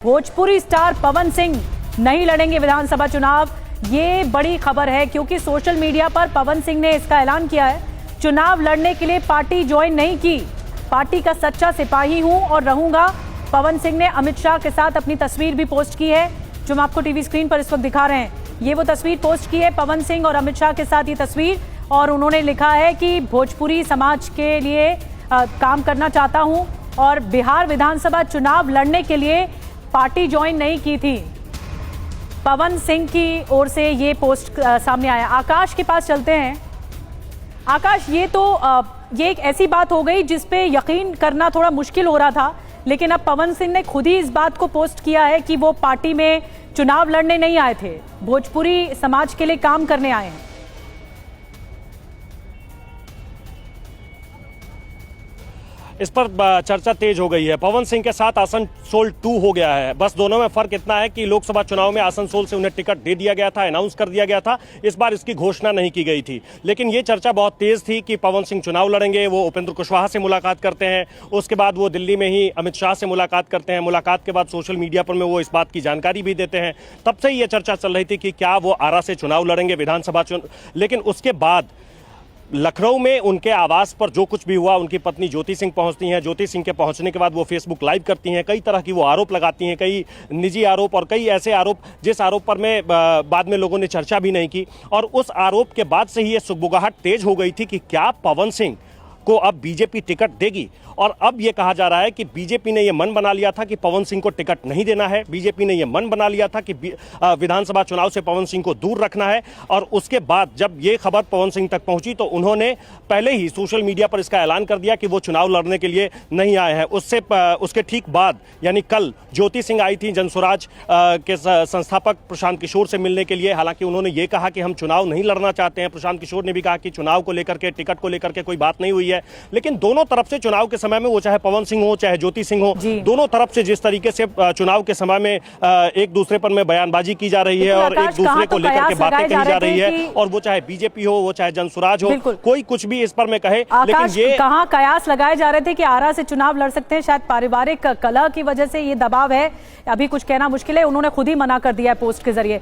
Bhojpuri star Pawan Singh नहीं लड़ेंगे विधानसभा चुनाव। ये बड़ी खबर है क्योंकि सोशल मीडिया पर पवन सिंह ने इसका ऐलान किया है। चुनाव लड़ने के लिए पार्टी ज्वाइन नहीं की, पार्टी का सच्चा सिपाही हूं और रहूंगा। पवन सिंह ने अमित शाह के साथ अपनी तस्वीर भी पोस्ट की है, जो हम आपको टीवी स्क्रीन पर इस वक्त दिखा रहे हैं। ये वो तस्वीर पोस्ट की है पवन सिंह और अमित शाह के साथ ये तस्वीर, और उन्होंने लिखा है कि भोजपुरी समाज के लिए काम करना चाहता हूं और बिहार विधानसभा चुनाव लड़ने के लिए पार्टी ज्वाइन नहीं की थी। पवन सिंह की ओर से ये पोस्ट सामने आया। आकाश के पास चलते हैं। आकाश, ये एक ऐसी बात हो गई जिस पे यकीन करना थोड़ा मुश्किल हो रहा था, लेकिन अब पवन सिंह ने खुद ही इस बात को पोस्ट किया है कि वो पार्टी में चुनाव लड़ने नहीं आए थे, भोजपुरी समाज के लिए काम करने आए हैं। इस पर चर्चा तेज हो गई है। पवन सिंह के साथ आसनसोल 2 हो गया है। बस दोनों में फर्क इतना है कि लोकसभा चुनाव में आसनसोल से उन्हें टिकट दे दिया गया था, अनाउंस कर दिया गया था। इस बार इसकी घोषणा नहीं की गई थी, लेकिन ये चर्चा बहुत तेज थी कि पवन सिंह चुनाव लड़ेंगे। वो उपेंद्र कुशवाहा से मुलाकात करते हैं, उसके बाद वो दिल्ली में ही अमित शाह से मुलाकात करते हैं। मुलाकात के बाद सोशल मीडिया पर में वो इस बात की जानकारी भी देते हैं। तब से ये चर्चा चल रही थी कि क्या वो आरा से चुनाव लड़ेंगे विधानसभा लेकिन उसके बाद लखनऊ में उनके आवास पर जो कुछ भी हुआ, उनकी पत्नी ज्योति सिंह पहुंचती हैं। ज्योति सिंह के पहुंचने के बाद वो फेसबुक लाइव करती हैं, कई तरह की वो आरोप लगाती हैं, कई निजी आरोप और कई ऐसे आरोप जिस आरोप पर में बाद में लोगों ने चर्चा भी नहीं की। और उस आरोप के बाद से ही ये सुगबुगाहट तेज हो गई थी कि क्या पवन सिंह को अब बीजेपी टिकट देगी। और अब ये कहा जा रहा है कि बीजेपी ने ये मन बना लिया था कि पवन सिंह को टिकट नहीं देना है। बीजेपी ने ये मन बना लिया था कि विधानसभा चुनाव से पवन सिंह को दूर रखना है। और उसके बाद जब ये खबर पवन सिंह तक पहुंची तो उन्होंने पहले ही सोशल मीडिया पर इसका ऐलान कर दिया कि वो चुनाव लड़ने के लिए नहीं आए हैं। उसके ठीक बाद यानी कल ज्योति सिंह आई थी जनसुराज के संस्थापक प्रशांत किशोर से मिलने के लिए। हालांकि उन्होंने ये कहा कि हम चुनाव नहीं लड़ना चाहते हैं। प्रशांत किशोर ने भी कहा कि चुनाव को लेकर के, टिकट को लेकर के कोई बात नहीं हुई है। लेकिन दोनों तरफ से चुनाव के समय में, वो चाहे पवन सिंह हो चाहे ज्योति सिंह हो, दोनों तरफ से जिस तरीके से चुनाव के समय में एक दूसरे पर में बयानबाजी की जा रही है और एक दूसरे को लेकर के बातें कही जा रही है, और वो चाहे बीजेपी हो, वो चाहे जनसुराज हो, कोई कुछ भी इस पर में कहे, लेकिन ये कहां कयास लगाए जा रहे थे कि आरा से चुनाव लड़ सकते हैं। शायद पारिवारिक कलह की वजह से ये दबाव है, अभी कुछ कहना मुश्किल है। उन्होंने खुद ही मना कर दिया है पोस्ट के जरिए।